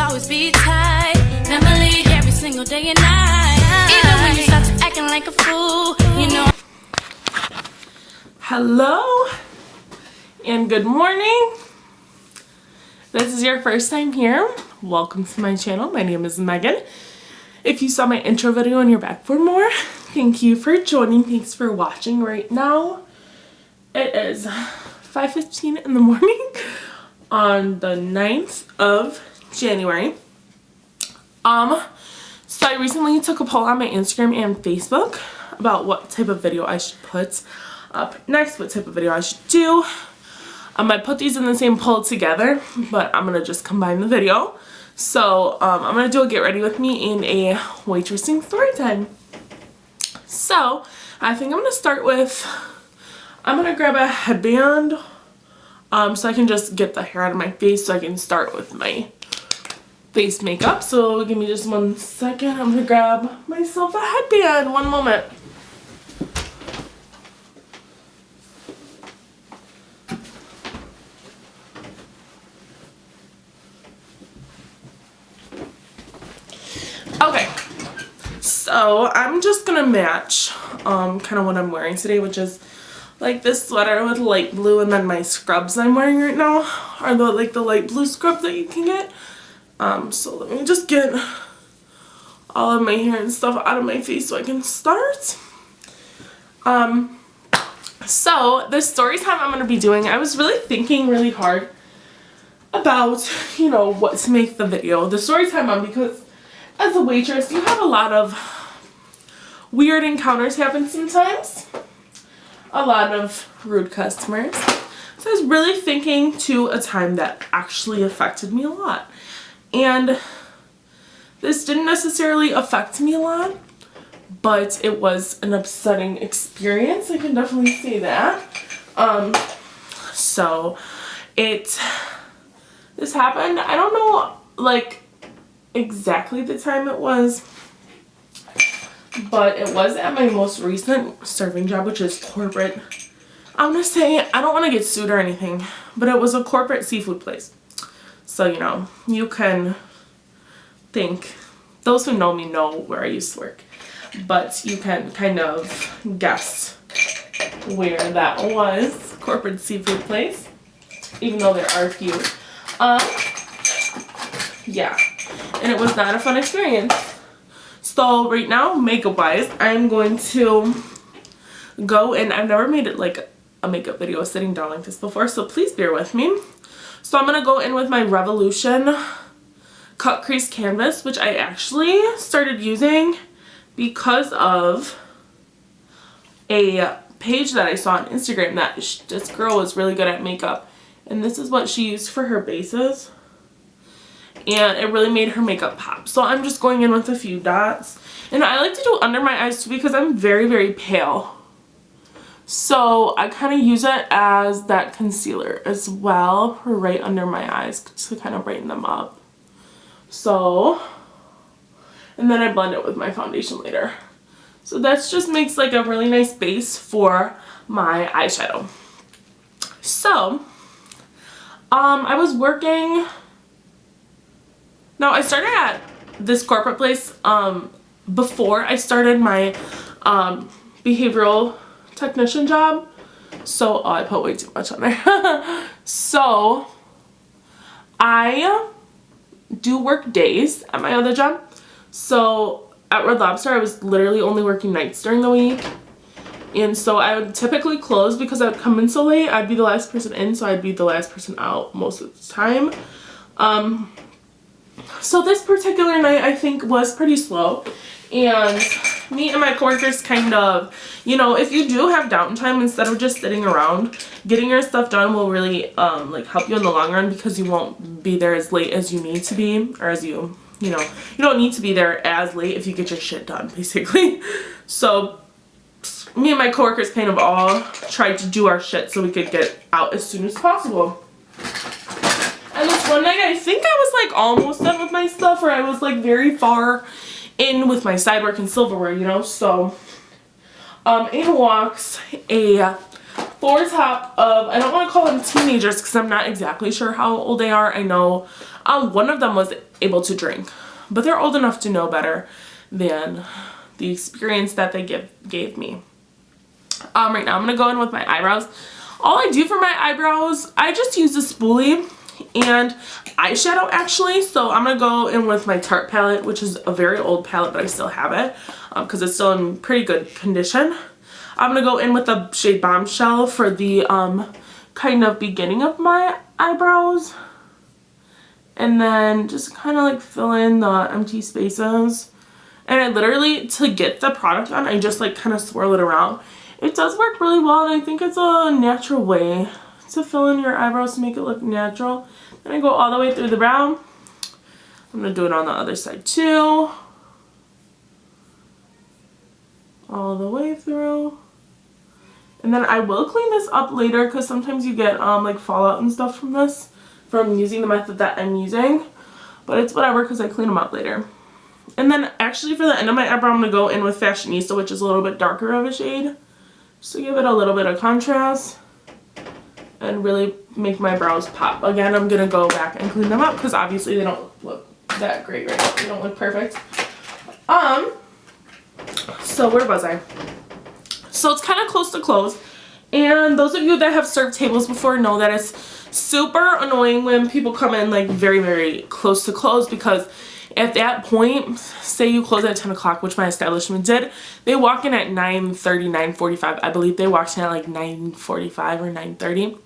always be tight. Never leave every single day and night. Even when you start to acting like a fool, you know. Hello and good morning. This is your first time here. Welcome to my channel. My name is Megan. If you saw my intro video and you're back for more, thank you for joining. Thanks for watching. Right now it is 5:15 in the morning on the 9th of January. So I recently took a poll on my Instagram and Facebook about what type of video I should put up next, what type of video I should do. I put these in the same poll together, but I'm gonna just combine the video. So I'm gonna do a get ready with me in a waitressing story time. So I think I'm gonna start with, I'm gonna grab a headband so I can just get the hair out of my face so I can start with my face makeup. So give me just 1 second. I'm gonna grab myself a headband. One moment. Okay, so I'm just gonna match kind of what I'm wearing today, which is like this sweater with light blue, and then my scrubs I'm wearing right now are the light blue scrub that you can get. So let me just get all of my hair and stuff out of my face so I can start. So this story time I'm gonna be doing, I was really thinking really hard about, you know, what to make the video, the story time on, because as a waitress, you have a lot of weird encounters happen sometimes. A lot of rude customers. So I was really thinking to a time that actually affected me a lot. And this didn't necessarily affect me a lot, but it was an upsetting experience. I can definitely say that. So this happened, I don't know, like, exactly the time it was, but it was at my most recent serving job, which is corporate. I'm gonna say, I don't want to get sued or anything, but it was a corporate seafood place. So, you know, you can think, those who know me know where I used to work, but you can kind of guess where that was, corporate seafood place, even though there are a few. Yeah. And it was not a fun experience. So right now, makeup wise, I'm going to go, and I've never made it like a makeup video sitting down like this before, so please bear with me. So I'm going to go in with my Revolution cut crease canvas, which I actually started using because of a page that I saw on Instagram that this girl was really good at makeup, and this is what she used for her bases. And it really made her makeup pop. So I'm just going in with a few dots. And I like to do under my eyes too because I'm very, very pale. So I kind of use it as that concealer as well for right under my eyes to kind of brighten them up. So, and then I blend it with my foundation later. So that just makes like a really nice base for my eyeshadow. So, I was working... Now, I started at this corporate place before I started my behavioral technician job. So, I put way too much on there. So, I do work days at my other job. So, at Red Lobster, I was literally only working nights during the week. And so, I would typically close because I would come in so late. I'd be the last person in, so I'd be the last person out most of the time. So this particular night I think was pretty slow, and me and my coworkers kind of, you know, if you do have downtime, instead of just sitting around, getting your stuff done will really like help you in the long run, because you won't be there as late as you need to be, or as you know, you don't need to be there as late if you get your shit done, basically. So me and my coworkers kind of all tried to do our shit so we could get out as soon as possible. And this one night, I think I was like almost done with my stuff, or I was like very far in with my side work and silverware, you know. So in walks a four top of, I don't want to call them teenagers because I'm not exactly sure how old they are. I know one of them was able to drink, but they're old enough to know better than the experience that they gave me. Right now I'm going to go in with my eyebrows. All I do for my eyebrows, I just use a spoolie and eyeshadow actually. So I'm going to go in with my Tarte palette, which is a very old palette, but I still have it because it's still in pretty good condition. I'm going to go in with the shade Bombshell for the kind of beginning of my eyebrows. And then just kind of like fill in the empty spaces. And I literally, to get the product on, I just like kind of swirl it around. It does work really well, and I think it's a natural way to fill in your eyebrows to make it look natural. Then I go all the way through the brow. I'm going to do it on the other side too. All the way through. And then I will clean this up later because sometimes you get like fallout and stuff from this, from using the method that I'm using. But it's whatever because I clean them up later. And then actually for the end of my eyebrow, I'm going to go in with Fashionista, which is a little bit darker of a shade. Just to give it a little bit of contrast and really make my brows pop. Again, I'm going to go back and clean them up because obviously they don't look that great right now. They don't look perfect. So where was I? So it's kind of close to close. And those of you that have served tables before know that it's super annoying when people come in like very, very close to close, because at that point, say you close at 10 o'clock, which my establishment did, they walk in at 9:30, 9:45. I believe they walked in at like 9:45 or 9:30.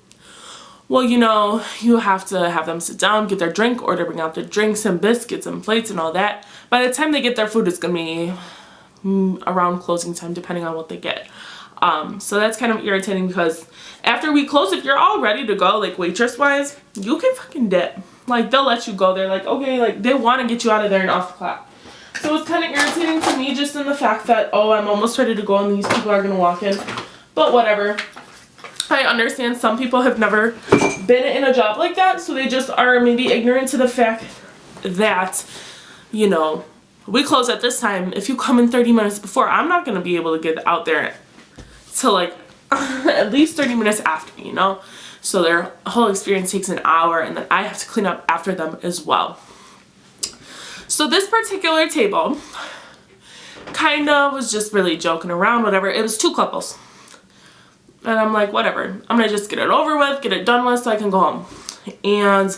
Well, you know, you have to have them sit down, get their drink order, bring out their drinks and biscuits and plates and all that. By the time they get their food, it's going to be around closing time, depending on what they get. So that's kind of irritating because after we close, if you're all ready to go, like waitress wise, you can fucking dip. Like they'll let you go. They're like, okay, like they want to get you out of there and off the clock. So it's kind of irritating to me just in the fact that, oh, I'm almost ready to go and these people are going to walk in. But whatever. I understand some people have never been in a job like that, so they just are maybe ignorant to the fact that, you know, we close at this time. If you come in 30 minutes before, I'm not going to be able to get out there till like at least 30 minutes after, you know. So their whole experience takes an hour, and then I have to clean up after them as well. So this particular table kind of was just really joking around, whatever. It was two couples. And I'm like, whatever. I'm going to just get it over with, get it done with so I can go home. And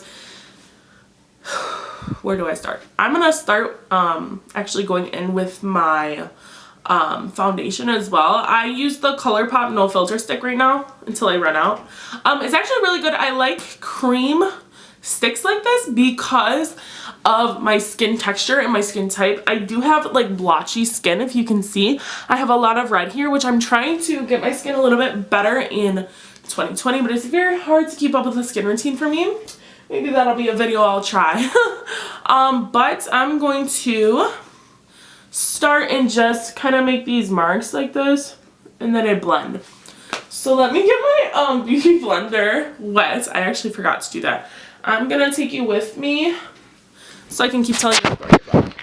where do I start? I'm going to start actually going in with my foundation as well. I use the ColourPop No Filter stick right now until I run out. It's actually really good. I like cream sticks like this because of my skin texture and my skin type. I do have like blotchy skin, if you can see. I have a lot of red here, which I'm trying to get my skin a little bit better in 2020, but it's very hard to keep up with a skin routine for me. Maybe that'll be a video I'll try. But I'm going to start and just kind of make these marks like this, and then I blend. So let me get my beauty blender wet. I actually forgot to do that. I'm gonna take you with me so I can keep telling you the story as well.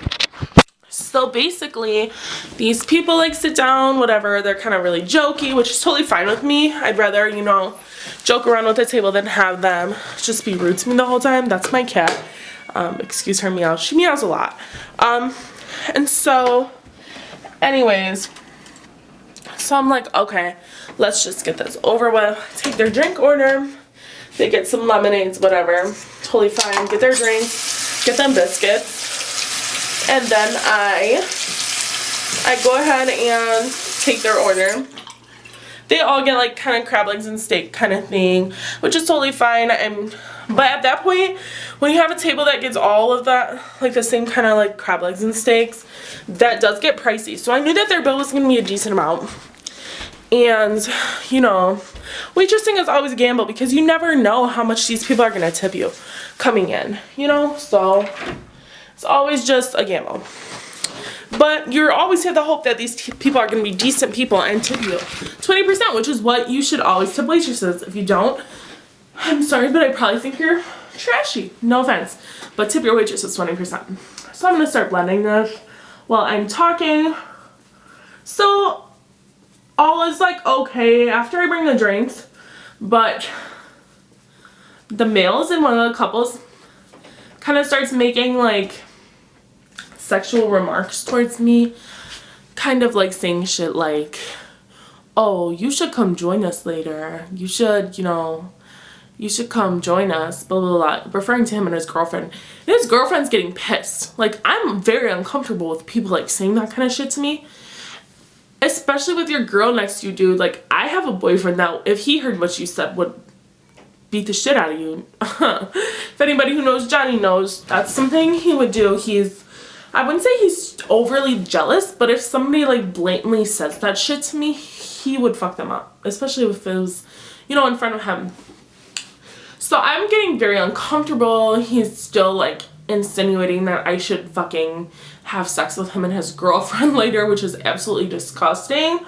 So basically, these people like sit down, whatever, they're kind of really jokey, which is totally fine with me. I'd rather, you know, joke around with the table than have them just be rude to me the whole time. That's my cat. Excuse her meow. She meows a lot. And so, anyways, so I'm like, okay, let's just get this over with. Take their drink order. They get some lemonades, whatever. Totally fine. Get their drinks. Get them biscuits. And then I go ahead and take their order. They all get like kind of crab legs and steak kind of thing, which is totally fine. But at that point, when you have a table that gets all of that, like the same kind of like crab legs and steaks, that does get pricey. So I knew that their bill was going to be a decent amount. And, you know, waitressing is always a gamble because you never know how much these people are going to tip you coming in, you know? So it's always just a gamble. But you always have the hope that these people are going to be decent people and tip you 20%, which is what you should always tip waitresses. If you don't, I'm sorry, but I probably think you're trashy. No offense. But tip your waitresses 20%. So I'm going to start blending this while I'm talking. So all is like okay after I bring the drinks, but the males in one of the couples kind of starts making like sexual remarks towards me, kind of like saying shit like, oh, you should come join us later, you should, you know, you should come join us, blah blah blah, referring to him and his girlfriend. And his girlfriend's getting pissed. Like, I'm very uncomfortable with people like saying that kind of shit to me, especially with your girl next to you, dude. Like, I have a boyfriend that if he heard what you said would beat the shit out of you. If anybody who knows Johnny knows that's something he would do. I wouldn't say he's overly jealous, but if somebody like blatantly says that shit to me, he would fuck them up, especially if it was, you know, in front of him. So I'm getting very uncomfortable. He's still like insinuating that I should fucking have sex with him and his girlfriend later, which is absolutely disgusting.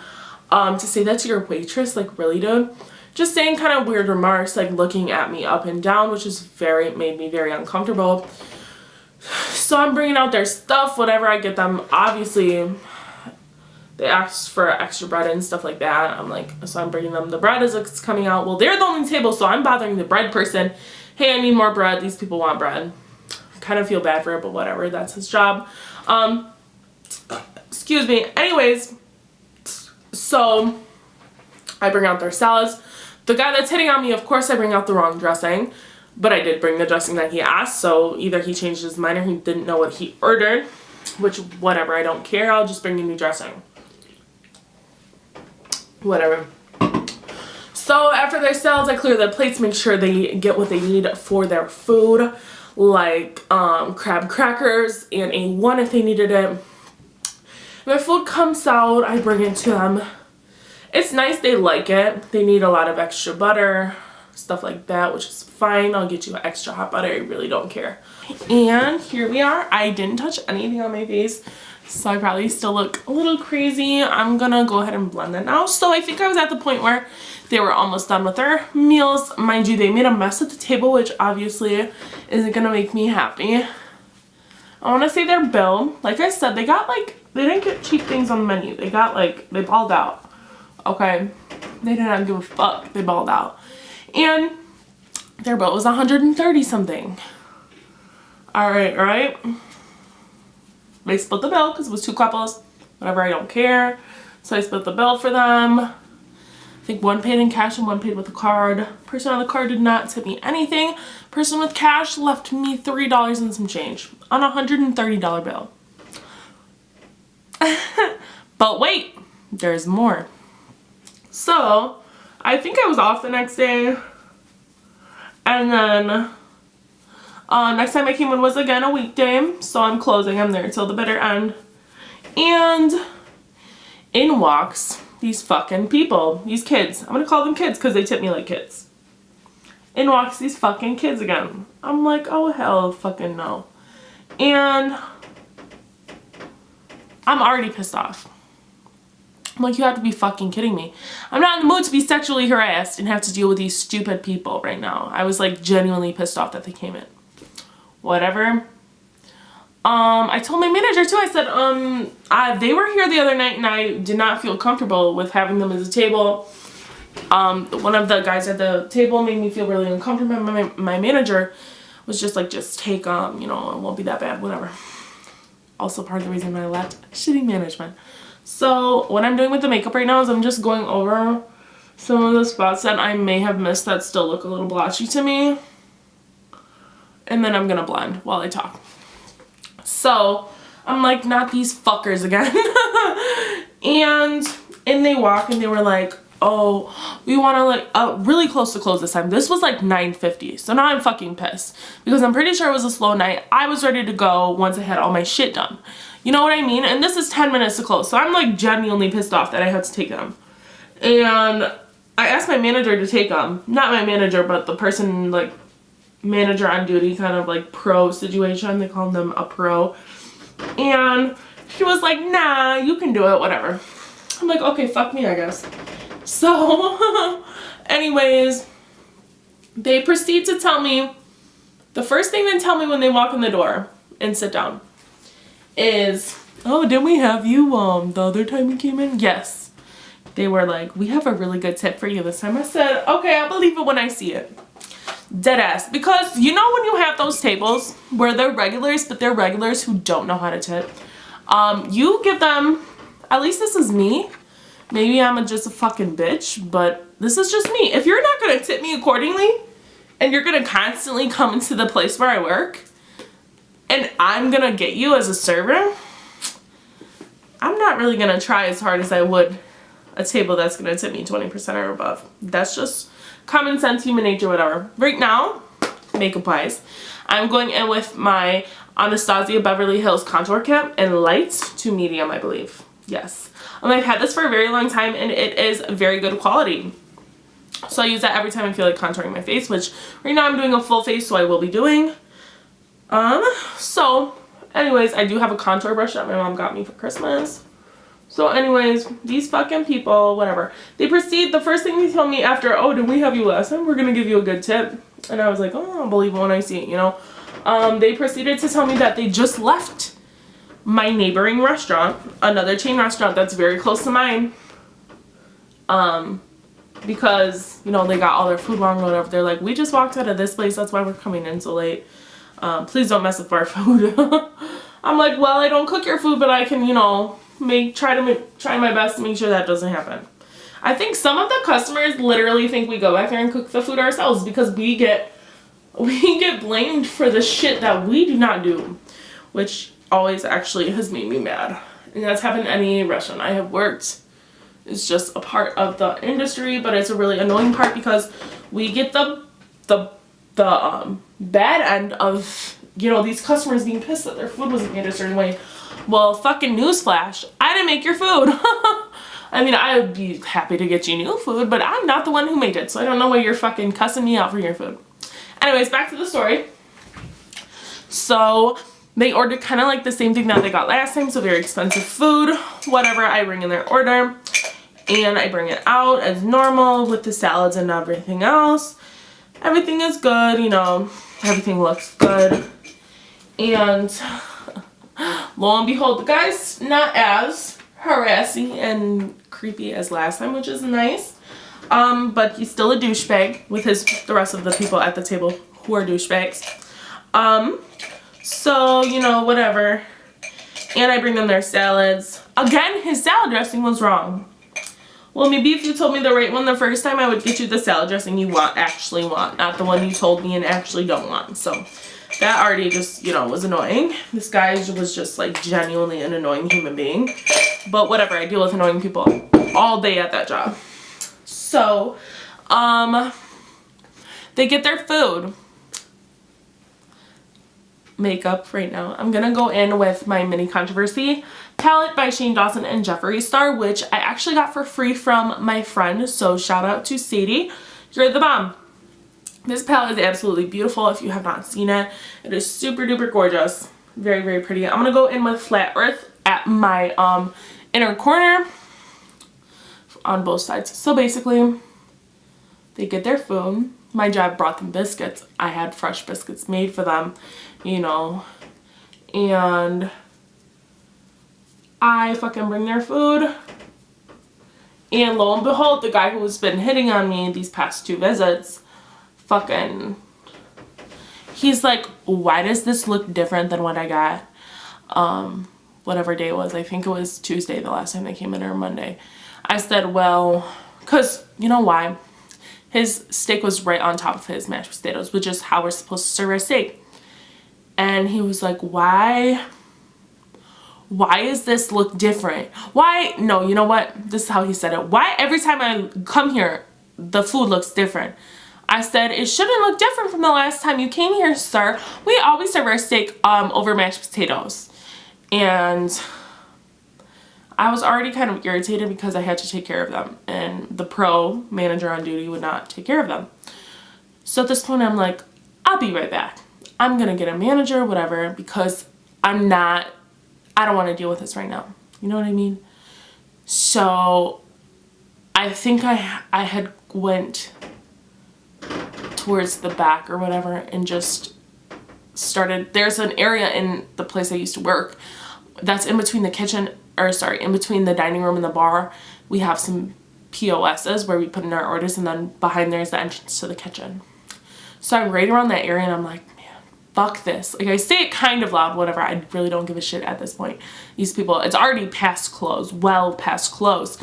To say that to your waitress, like, really, dude? Just saying kind of weird remarks, like looking at me up and down, which is made me very uncomfortable. So I'm bringing out their stuff, whatever I get them. Obviously, they asked for extra bread and stuff like that. I'm like, so I'm bringing them the bread as it's coming out. Well, they're the only table, so I'm bothering the bread person. Hey, I need more bread. These people want bread. Kind of feel bad for it, but whatever. That's his job. Excuse me. Anyways, so I bring out their salads. The guy that's hitting on me, of course, I bring out the wrong dressing. But I did bring the dressing that he asked, so either he changed his mind or he didn't know what he ordered. Which, whatever, I don't care. I'll just bring a new dressing. Whatever. So after their salads, I clear the plates, make sure they get what they need for their food. Like crab crackers and A1 if they needed it. Their food comes out, I bring it to them. It's nice, they like it. They need a lot of extra butter, stuff like that, which is fine. I'll get you extra hot butter, I really don't care. And here we are. I didn't touch anything on my face, so I probably still look a little crazy. I'm gonna go ahead and blend it now. So I think I was at the point where they were almost done with their meals. Mind you, they made a mess at the table, which obviously isn't gonna make me happy. I want to say their bill, like I said, they got like, they didn't get cheap things on the menu. They got like, they balled out. Okay, they did not give a fuck. They balled out. And their bill was 130 something. Alright. They split the bill because it was two couples. Whatever, I don't care. So I split the bill for them. I think one paid in cash and one paid with a card. Person on the card did not tip me anything. Person with cash left me $3 and some change on a $130 bill. But wait, there's more. So I think I was off the next day, and then next time I came in was again a weekday, so I'm closing. I'm there till the bitter end, and in walks these fucking people, these kids. I'm gonna call them kids because they tip me like kids. In walks these fucking kids again. I'm like, oh hell fucking no. And I'm already pissed off. I'm like, you have to be fucking kidding me. I'm not in the mood to be sexually harassed and have to deal with these stupid people right now. I was like genuinely pissed off that they came in. Whatever. I told my manager too, I said, they were here the other night and I did not feel comfortable with having them at the table. One of the guys at the table made me feel really uncomfortable. My manager was just like, just take, you know, it won't be that bad, whatever. Also part of the reason I left, shitty management. So what I'm doing with the makeup right now is I'm just going over some of the spots that I may have missed that still look a little blotchy to me. And then I'm gonna blend while I talk. So I'm like, not these fuckers again. and they walk and they were like, oh, we want to like really close to close this time. This was like 9:50. So now I'm fucking pissed because I'm pretty sure it was a slow night. I was ready to go once I had all my shit done. You know what I mean? And this is 10 minutes to close. So I'm like genuinely pissed off that I had to take them. And I asked my manager to take them. Not my manager, but the person like manager on duty, kind of like pro situation. They called them a pro. And she was like, nah, you can do it, whatever. I'm like, okay, fuck me, I guess. So anyways, they proceed to tell me, the first thing they tell me when they walk in the door and sit down is, oh, didn't we have you the other time you came in? Yes. they were like, we have a really good tip for you this time. I said, okay, I'll believe it when I see it. Dead ass. Because you know when you have those tables where they're regulars, but they're regulars who don't know how to tip, you give them, at least this is me, maybe I'm just a fucking bitch, but this is just me. If you're not gonna tip me accordingly and you're gonna constantly come into the place where I work and I'm gonna get you as a server, I'm not really gonna try as hard as I would a table that's gonna tip me 20% or above. That's just common sense, human nature, whatever. Right now, makeup wise, I'm going in with my Anastasia Beverly Hills contour kit in light to medium, I believe. Yes. I've had this for a very long time and it is very good quality. So I use that every time I feel like contouring my face, which right now I'm doing a full face, so I will be doing. So anyways, I do have a contour brush that my mom got me for Christmas. So anyways, these fucking people, whatever. They proceed, the first thing they tell me after, oh, did we have you last time? We're gonna give you a good tip. And I was like, oh, I'll believe it when I see it, you know. They proceeded to tell me that they just left my neighboring restaurant, another chain restaurant that's very close to mine. Because, you know, they got all their food wrong or whatever. They're like, we just walked out of this place, that's why we're coming in so late. Please don't mess with our food. I'm like, well, I don't cook your food, but I can, you know, try my best to make sure that doesn't happen. I think some of the customers literally think we go back there and cook the food ourselves because we get blamed for the shit that we do not do, which always actually has made me mad. And that's happened in any restaurant I have worked. It's just a part of the industry, but it's a really annoying part because we get the bad end of, you know, these customers being pissed that their food wasn't made a certain way. Well, fucking newsflash, I didn't make your food. I mean, I would be happy to get you new food, but I'm not the one who made it, so I don't know why you're fucking cussing me out for your food. Anyways, back to the story. So they ordered kind of like the same thing that they got last time, so very expensive food, whatever. I bring in their order and I bring it out as normal with the salads and everything else. Everything is good, you know, everything looks good. And lo and behold, the guy's not as harassing and creepy as last time, which is nice. But he's still a douchebag with the rest of the people at the table who are douchebags. So, you know, whatever. And I bring them their salads. Again, his salad dressing was wrong. Well, maybe if you told me the right one the first time, I would get you the salad dressing you actually want, not the one you told me and actually don't want. So that already just, you know, was annoying. This guy was just like genuinely an annoying human being. But whatever, I deal with annoying people all day at that job. So, they get their food. Makeup right now. I'm gonna go in with my Mini Controversy palette by Shane Dawson and Jeffree Star, which I actually got for free from my friend. So shout out to Sadie. You're the bomb. This palette is absolutely beautiful. If you have not seen it, it is super duper gorgeous. Very, very pretty. I'm gonna go in with Flat Earth at my inner corner on both sides. So basically, they get their food. My job brought them biscuits. I had fresh biscuits made for them, you know, and I fucking bring their food. And lo and behold, the guy who's been hitting on me these past 2 visits, fucking, he's like, why does this look different than what I got? Whatever day it was. I think it was Tuesday the last time they came in, or Monday. I said, well, because you know why? His steak was right on top of his mashed potatoes, which is how we're supposed to serve our steak. And he was like, why does this look different? Why? No, you know what? This is how he said it. Why every time I come here, the food looks different? I said, it shouldn't look different from the last time you came here, sir. We always serve our steak over mashed potatoes. And I was already kind of irritated because I had to take care of them, and the pro manager on duty would not take care of them. So at this point, I'm like, I'll be right back. I'm gonna get a manager, whatever, because I don't want to deal with this right now. You know what I mean? So I think I had went towards the back or whatever and just started. There's an area in the place I used to work that's in between the kitchen, or sorry, in between the dining room and the bar. We have some POSs where we put in our orders, and then behind there is the entrance to the kitchen. So I'm right around that area and I'm like, man, fuck this. Like, I say it kind of loud, whatever. I really don't give a shit at this point. These people, it's already past close, well past close.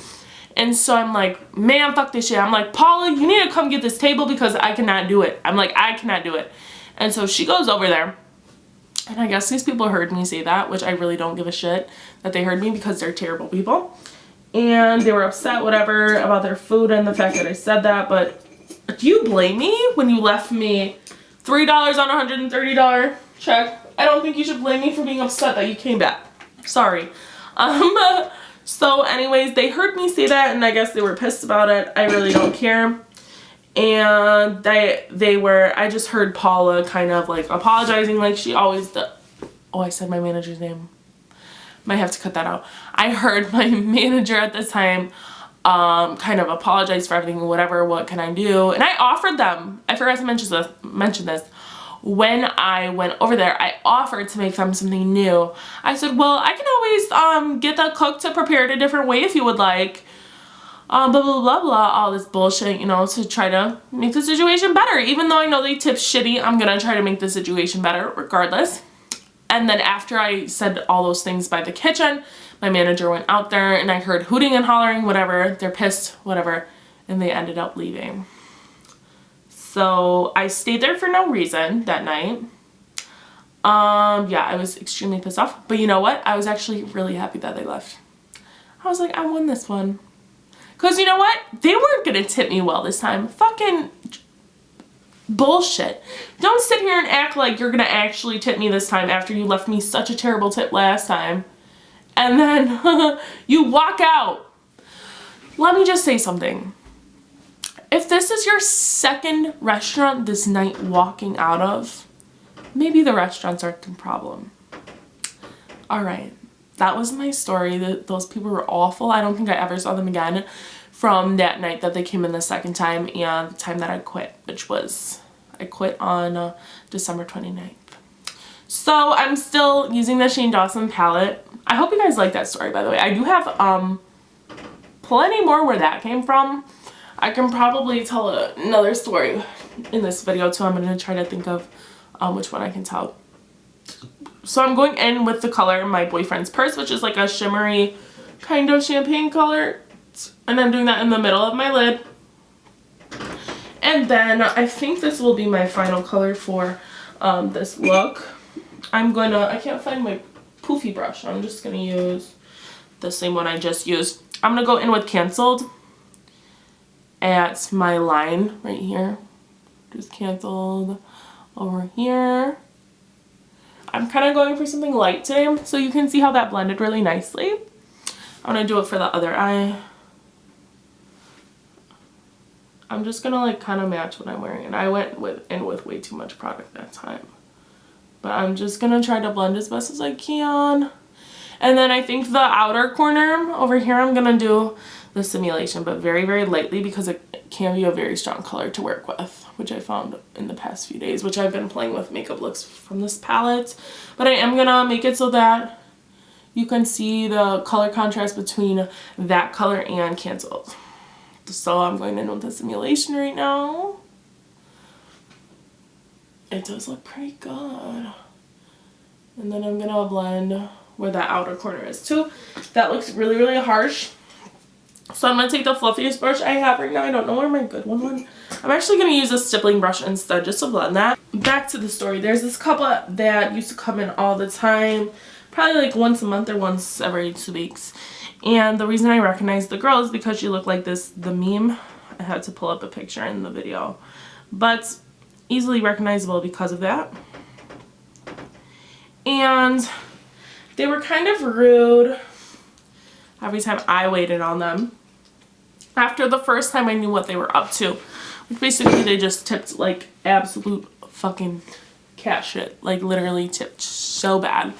And so I'm like, man, fuck this shit. I'm like, Paula, you need to come get this table because I cannot do it. I'm like, I cannot do it. And so she goes over there. And I guess these people heard me say that, which I really don't give a shit that they heard me because they're terrible people. And they were upset, whatever, about their food and the fact that I said that. But do you blame me when you left me $3 on a $130 check? I don't think you should blame me for being upset that you came back. Sorry. So anyways, they heard me say that, and I guess they were pissed about it. I really don't care. And I just heard Paula kind of like apologizing like she always does. Oh, I said my manager's name. Might have to cut that out. I heard my manager at the time kind of apologize for everything, whatever, what can I do? And I offered them, I forgot to mention this, when I went over there, I offered to make them something new. I said, well, I can always get the cook to prepare it a different way if you would like. Blah, blah, blah, blah, all this bullshit, you know, to try to make the situation better. Even though I know they tip shitty, I'm gonna try to make the situation better regardless. And then after I said all those things by the kitchen, my manager went out there and I heard hooting and hollering, whatever, they're pissed, whatever, and they ended up leaving. So I stayed there for no reason that night. Yeah, I was extremely pissed off. But you know what? I was actually really happy that they left. I was like, I won this one. Because you know what? They weren't going to tip me well this time. Fucking bullshit. Don't sit here and act like you're going to actually tip me this time after you left me such a terrible tip last time. And then you walk out. Let me just say something. If this is your second restaurant this night walking out of, maybe the restaurants aren't the problem. All right. That was my story. Those people were awful. I don't think I ever saw them again from that night that they came in the second time and the time that I quit, which was, I quit on December 29th. So I'm still using the Shane Dawson palette. I hope you guys like that story, by the way. I do have plenty more where that came from. I can probably tell another story in this video too. I'm going to try to think of which one I can tell. So I'm going in with the color My Boyfriend's Purse, which is like a shimmery kind of champagne color. And I'm doing that in the middle of my lid. And then I think this will be my final color for this look. I can't find my poofy brush. I'm just going to use the same one I just used. I'm going to go in with Canceled at my line right here. Just Canceled over here. I'm kind of going for something light today, so you can see how that blended really nicely. I'm going to do it for the other eye. I'm just going to like kind of match what I'm wearing, and I went in with way too much product that time. But I'm just going to try to blend as best as I can. And then I think the outer corner over here, I'm going to do the Simulation, but very, very lightly because it can be a very strong color to work with, which I found in the past few days, which I've been playing with makeup looks from this palette. But I am going to make it so that you can see the color contrast between that color and Canceled. So I'm going in with the Simulation right now. It does look pretty good. And then I'm going to blend where that outer corner is too. That looks really, really harsh. So I'm going to take the fluffiest brush I have right now. I don't know where my good one went. I'm actually going to use a stippling brush instead just to blend that. Back to the story. There's this couple that used to come in all the time. Probably like once a month or once every 2 weeks. And the reason I recognize the girl is because she looked like this, the meme. I had to pull up a picture in the video. But easily recognizable because of that. And they were kind of rude every time I waited on them. After the first time I knew what they were up to. Which basically they just tipped like absolute fucking cat shit. Like literally tipped so bad.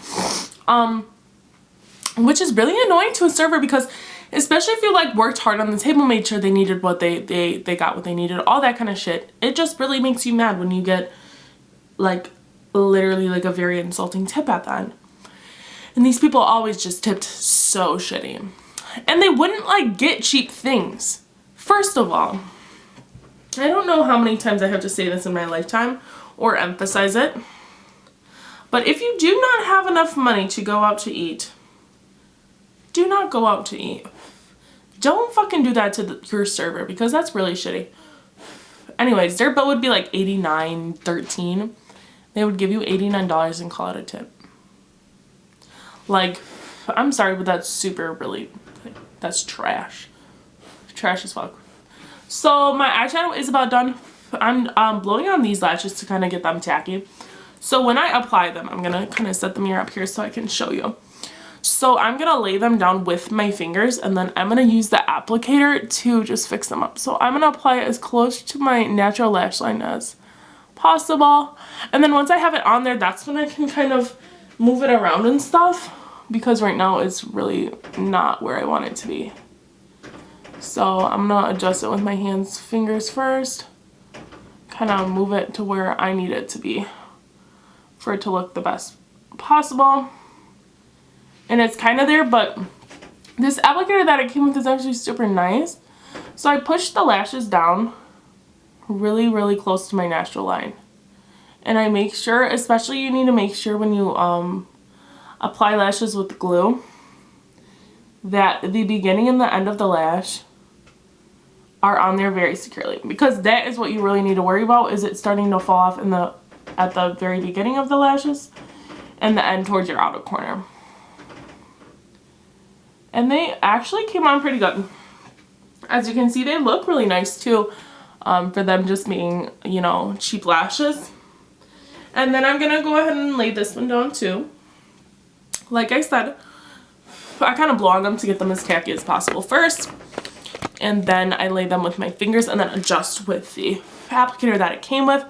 Which is really annoying to a server because especially if you like worked hard on the table, made sure they needed what they got what they needed, all that kind of shit. It just really makes you mad when you get like literally like a very insulting tip at the end. And these people always just tipped so shitty. And they wouldn't like get cheap things. First of all, I don't know how many times I have to say this in my lifetime or emphasize it, but if you do not have enough money to go out to eat, do not go out to eat. Don't fucking do that to your server, because that's really shitty. Anyways, their bill would be like $89.13. They would give you $89 and call it a tip. Like, I'm sorry, but that's super really, like, that's trash. Trash as fuck. So my eyeshadow is about done. I'm blowing on these lashes to kind of get them tacky. So when I apply them, I'm gonna kind of set the mirror up here so I can show you. So I'm gonna lay them down with my fingers, and then I'm gonna use the applicator to just fix them up. So I'm gonna apply it as close to my natural lash line as possible. And then once I have it on there, that's when I can kind of move it around and stuff, because right now it's really not where I want it to be. So I'm gonna adjust it with my fingers first, kind of move it to where I need it to be for it to look the best possible. And it's kind of there, but this applicator that it came with is actually super nice. So I pushed the lashes down really, really close to my natural line. And I make sure, especially you need to make sure when you apply lashes with glue, that the beginning and the end of the lash are on there very securely, because that is what you really need to worry about, is it starting to fall off at the very beginning of the lashes and the end towards your outer corner. And they actually came on pretty good. As you can see, they look really nice too, for them just being, you know, cheap lashes. And then I'm gonna go ahead and lay this one down too. Like I said, I kind of blow on them to get them as tacky as possible first, and then I lay them with my fingers and then adjust with the applicator that it came with,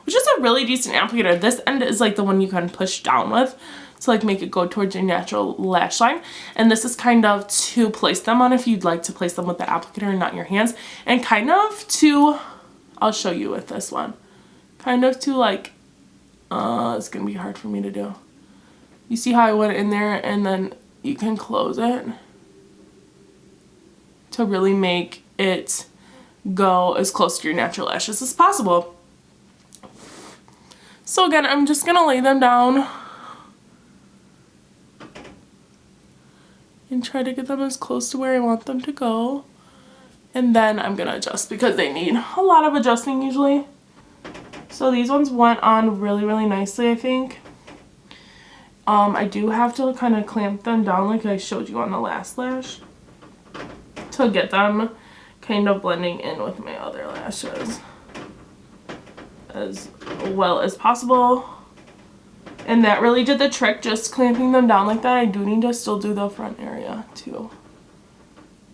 which is a really decent applicator. This end is like the one you can push down with to like make it go towards your natural lash line, and this is kind of to place them on if you'd like to place them with the applicator and not your hands, and kind of to, I'll show you with this one, kind of to like, it's gonna be hard for me to do. You see how I went in there, and then you can close it to really make it go as close to your natural lashes as possible. So again, I'm just gonna lay them down and try to get them as close to where I want them to go. And then I'm gonna adjust, because they need a lot of adjusting usually. So these ones went on really, really nicely, I think. I do have to kind of clamp them down like I showed you on the last lash to get them kind of blending in with my other lashes as well as possible. And that really did the trick, just clamping them down like that. I do need to still do the front area too.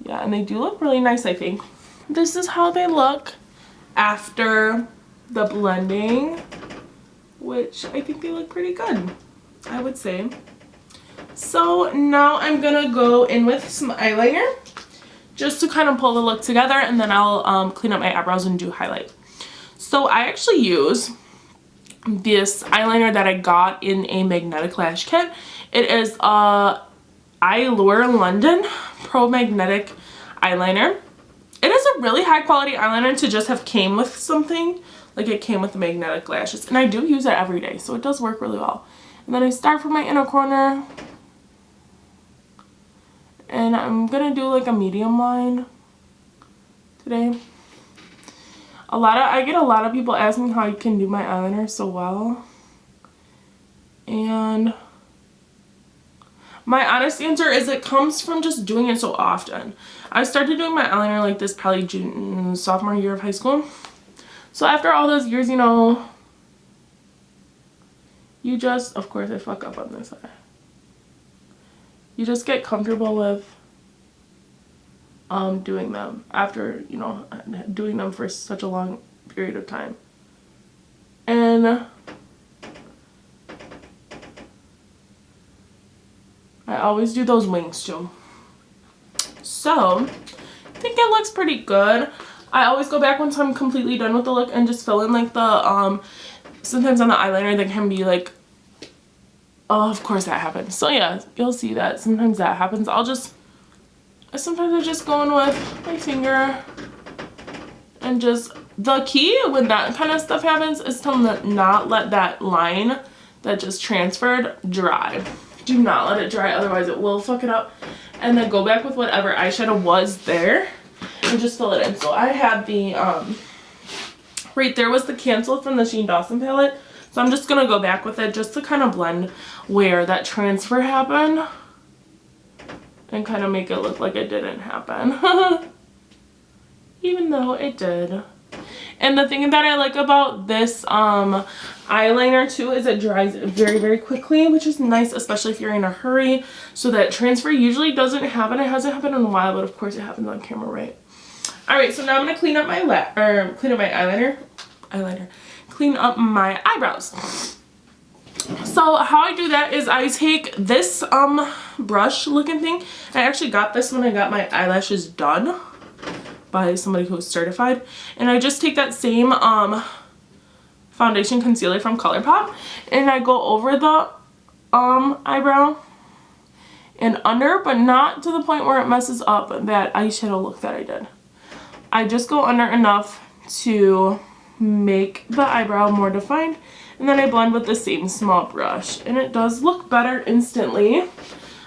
Yeah, and they do look really nice, I think. This is how they look after the blending, which I think they look pretty good, I would say. So now I'm gonna go in with some eyeliner just to kind of pull the look together, and then I'll clean up my eyebrows and do highlight. So I actually use this eyeliner that I got in a magnetic lash kit. It is Allure London Pro Magnetic Eyeliner. It is a really high quality eyeliner to just have came with something. Like, it came with the magnetic lashes, and I do use it every day, so it does work really well. And then I start from my inner corner, and I'm gonna do like a medium line today. I get a lot of people ask me how I can do my eyeliner so well, and my honest answer is it comes from just doing it so often. I started doing my eyeliner like this probably sophomore year of high school. So after all those years, you know, you just, of course I fuck up on this side. You just get comfortable with doing them after, you know, doing them for such a long period of time. And I always do those wings too. So I think it looks pretty good. I always go back once I'm completely done with the look and just fill in like the sometimes on the eyeliner there can be like, oh, of course that happens. So yeah, you'll see that sometimes that happens. Sometimes I just go in with my finger And just, the key when that kind of stuff happens is to not let that line that just transferred dry. Do not let it dry, otherwise it will fuck it up. And then go back with whatever eyeshadow was there and just fill it in. So I had the, right there was the Cancel from the Sheen Dawson palette. So I'm just going to go back with it just to kind of blend where that transfer happened. And kind of make it look like it didn't happen. Even though it did. And the thing that I like about this eyeliner too is it dries very, very quickly, which is nice, especially if you're in a hurry. So that transfer usually doesn't happen. It hasn't happened in a while, but of course it happens on camera, right? Alright, so now I'm gonna clean up my clean up my eyebrows. So how I do that is I take this brush looking thing. I actually got this when I got my eyelashes done by somebody who's certified, and I just take that same foundation concealer from ColourPop and I go over the eyebrow and under, but not to the point where it messes up that eyeshadow look that I did. I just go under enough to make the eyebrow more defined, and then I blend with the same small brush, and it does look better instantly.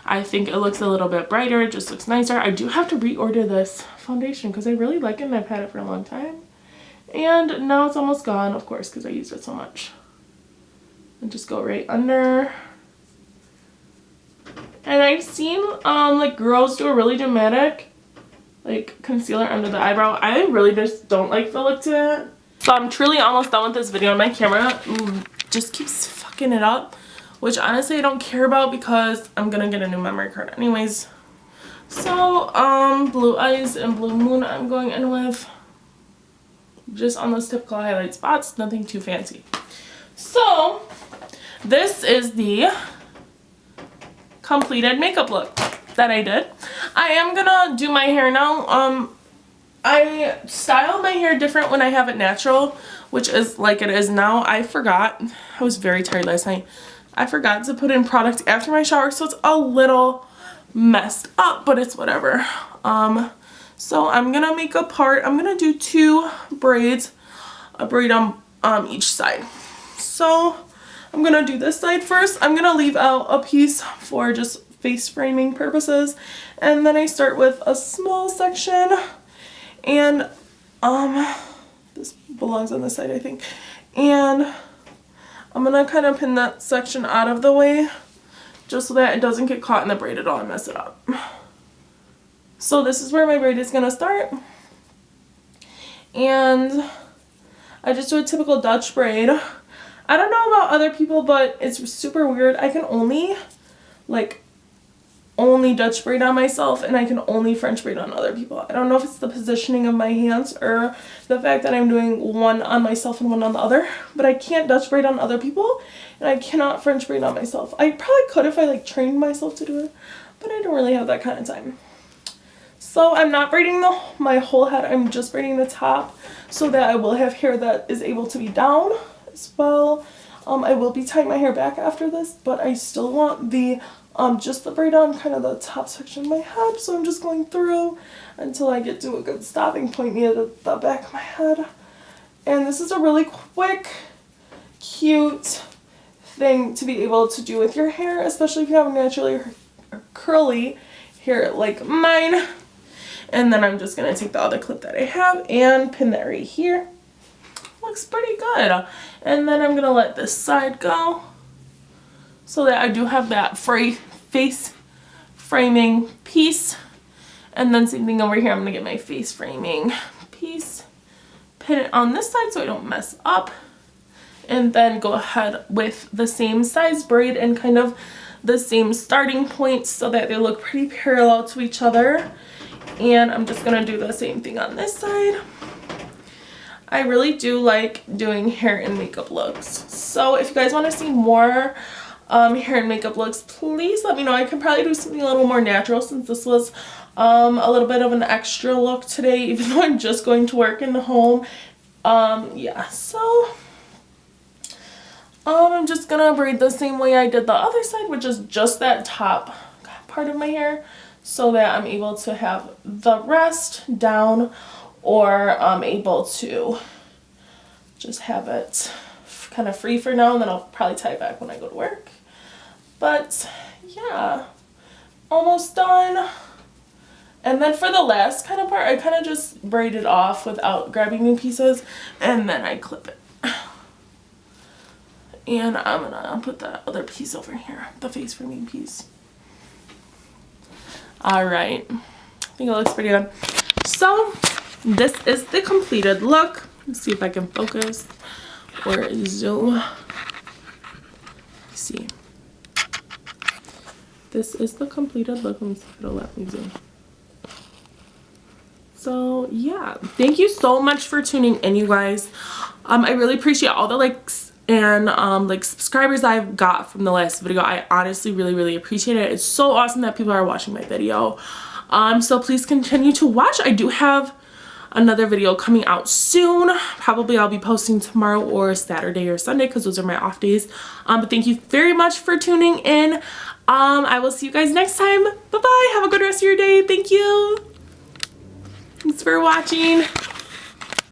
I think it looks a little bit brighter. It just looks nicer. I do have to reorder this foundation because I really like it and I've had it for a long time. And now it's almost gone, of course, because I used it so much. And just go right under. And I've seen like girls do a really dramatic like concealer under the eyebrow. I really just don't like the look to that. So I'm truly almost done with this video, and my camera just keeps fucking it up. Which honestly I don't care about because I'm gonna get a new memory card anyways. So Blue Eyes and Blue Moon I'm going in with. Just on those typical highlight spots, nothing too fancy. So this is the completed makeup look that I did. I am gonna do my hair now. I style my hair different when I have it natural, which is like it is now. I forgot. I was very tired last night. I forgot to put in product after my shower, so it's a little messed up, but it's whatever. So I'm gonna make a part. I'm gonna do 2 braids, a braid on each side. So I'm gonna do this side first. I'm gonna leave out a piece for just face framing purposes, and then I start with a small section, and this belongs on this side, I think, and I'm gonna kind of pin that section out of the way just so that it doesn't get caught in the braid at all and mess it up. So this is where my braid is gonna start, and I just do a typical Dutch braid. I don't know about other people, but it's super weird. I can only Dutch braid on myself, and I can only French braid on other people. I don't know if it's the positioning of my hands or the fact that I'm doing one on myself and one on the other, but I can't Dutch braid on other people, and I cannot French braid on myself. I probably could if I like trained myself to do it, but I don't really have that kind of time. So I'm not braiding my whole head, I'm just braiding the top so that I will have hair that is able to be down as well. I will be tying my hair back after this, but I still want the just the braid on kind of the top section of my head, so I'm just going through until I get to a good stopping point near the back of my head. And this is a really quick, cute thing to be able to do with your hair, especially if you have naturally curly hair like mine. And then I'm just going to take the other clip that I have and pin that right here. Looks pretty good. And then I'm going to let this side go so that I do have that face framing piece. And then same thing over here, I'm going to get my face framing piece, pin it on this side so I don't mess up, and then go ahead with the same size braid and kind of the same starting points so that they look pretty parallel to each other. And I'm just going to do the same thing on this side. I really do like doing hair and makeup looks. So if you guys want to see more hair and makeup looks, please let me know. I could probably do something a little more natural since this was a little bit of an extra look today, even though I'm just going to work in the home. Yeah, so I'm just going to braid the same way I did the other side, which is just that top part of my hair, so that I'm able to have the rest down or I'm able to just have it kind of free for now, and then I'll probably tie it back when I go to work. But yeah, almost done. And then for the last kind of part, I kind of just braid it off without grabbing new pieces, and then I clip it. And I'm gonna put that other piece over here, the face framing piece. All right, I think it looks pretty good. So this is the completed look. Let's see if I can focus or zoom. Let's see. This is the completed look. Let me see if it'll let me zoom. So yeah, thank you so much for tuning in, you guys. I really appreciate all the likes and like subscribers I've got from the last video. I honestly really appreciate it. It's so awesome that people are watching my video. So please continue to watch. I do have another video coming out soon. Probably I'll be posting tomorrow or Saturday or Sunday because those are my off days. But thank you very much for tuning in. I will see you guys next time. Bye bye. Have a good rest of your day. Thank you. Thanks for watching.